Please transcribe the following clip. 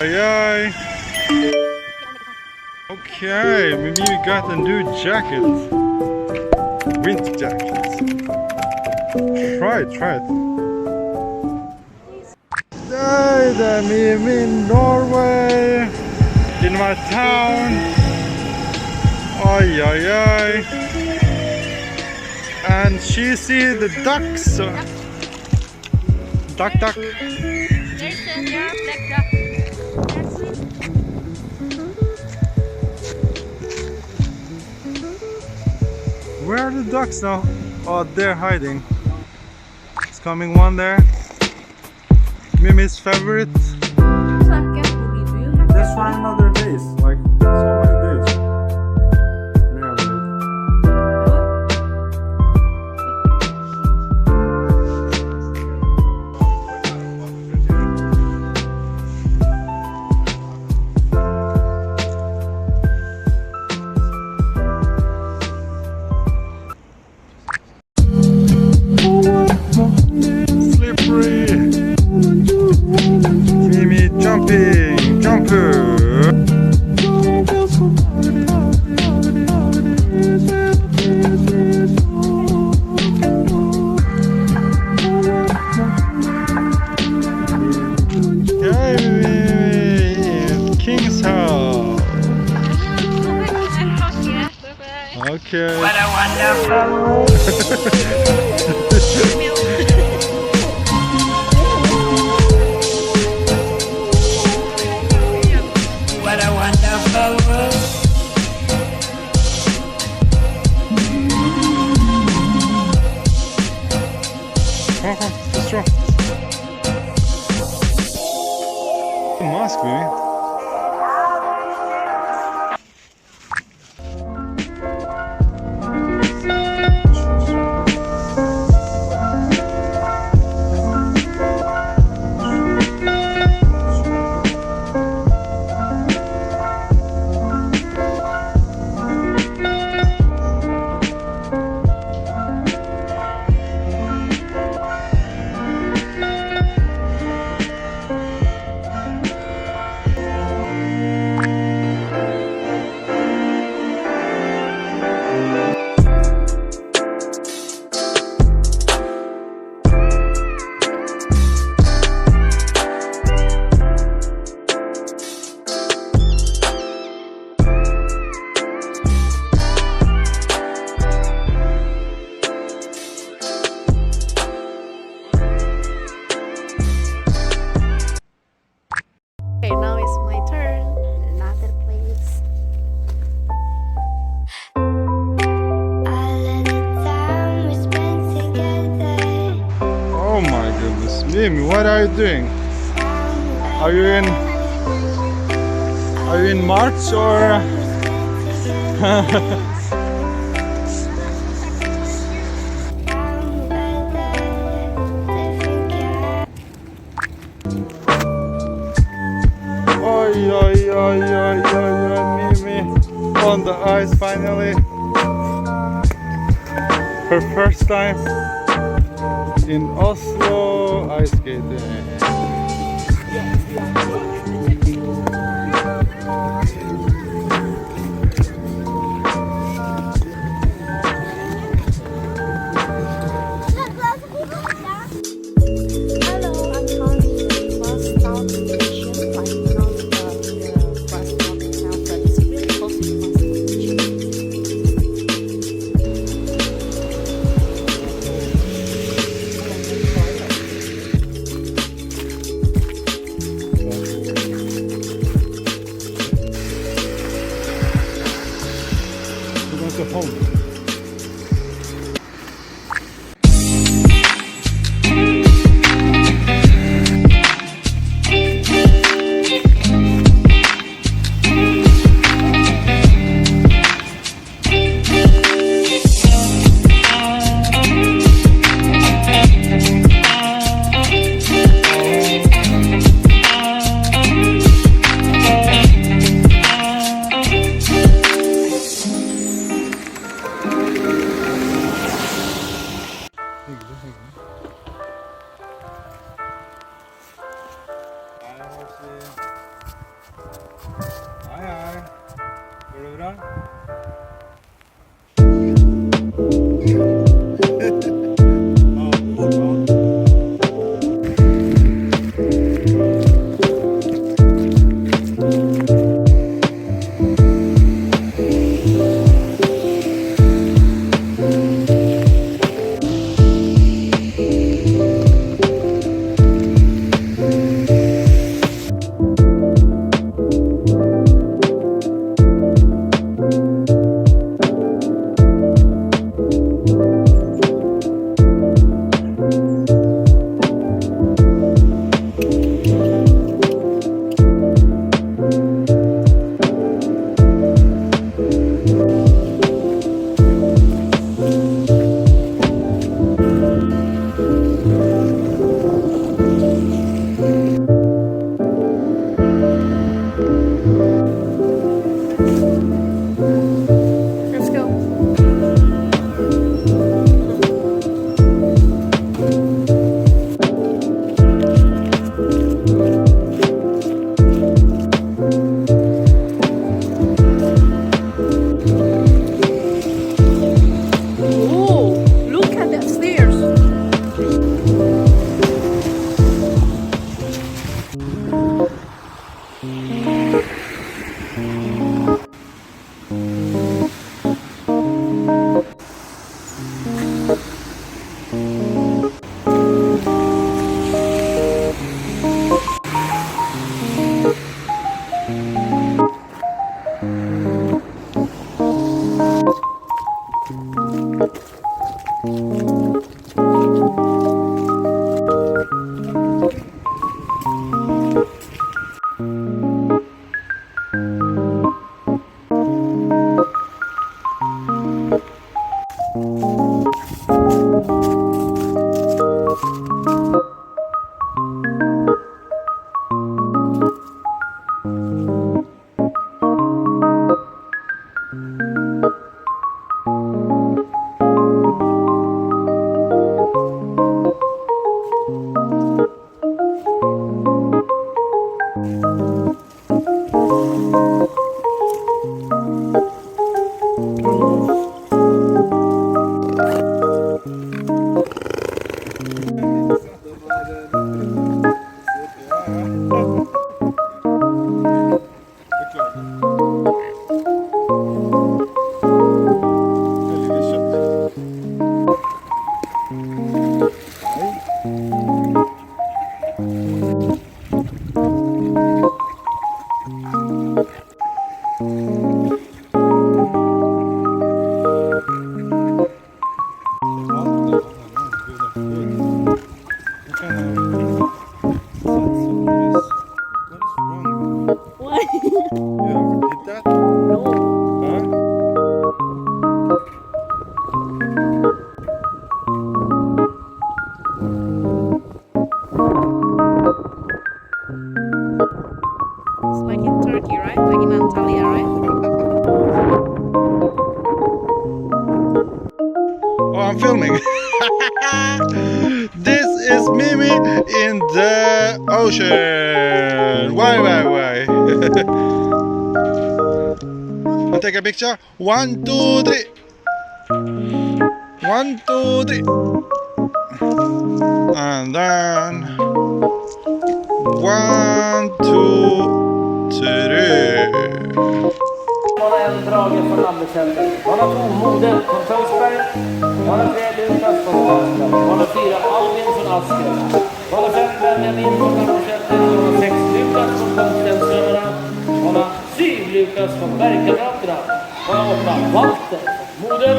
Aye. Okay, maybe you got a new jacket. Winter jacket. Try it. Hey there, me in Norway. In my town. Oi. And she see the ducks. Duck. Where are the ducks now? Oh, they're hiding. It's coming one there. Mimi's favorite. That's for another days. Like so many days. We have it. Okay. What a wonderful What a wonderful world. Come, let's try. Mask, maybe. Okay, now it's my turn. Another place. Oh my goodness, Mimi, what are you doing? Are you in March or? Oi, Mimi on the ice finally. Her first time in Oslo ice skating. Home. Why? Did that? No. Huh? It's like in Turkey, right? Like in Antalya, right? Oh, I'm filming. This is Mimi in the ocean. Why? I'll take a picture. 1, 2, 3. 1, 2, 3. And then 1, 2, 3. Man har en drage från Landecentrum. Man har 2 Moder från Tönsberg. Man har 3 Lukas från Tönsberg. Man har 4 Albin från Asker. Man har 5 Benjamin från Norrköping. Man har 6 Lukas från Kungstensöarna. Man har 7 Lukas från Bergkamraterna. Man har 8 Walter från Moder.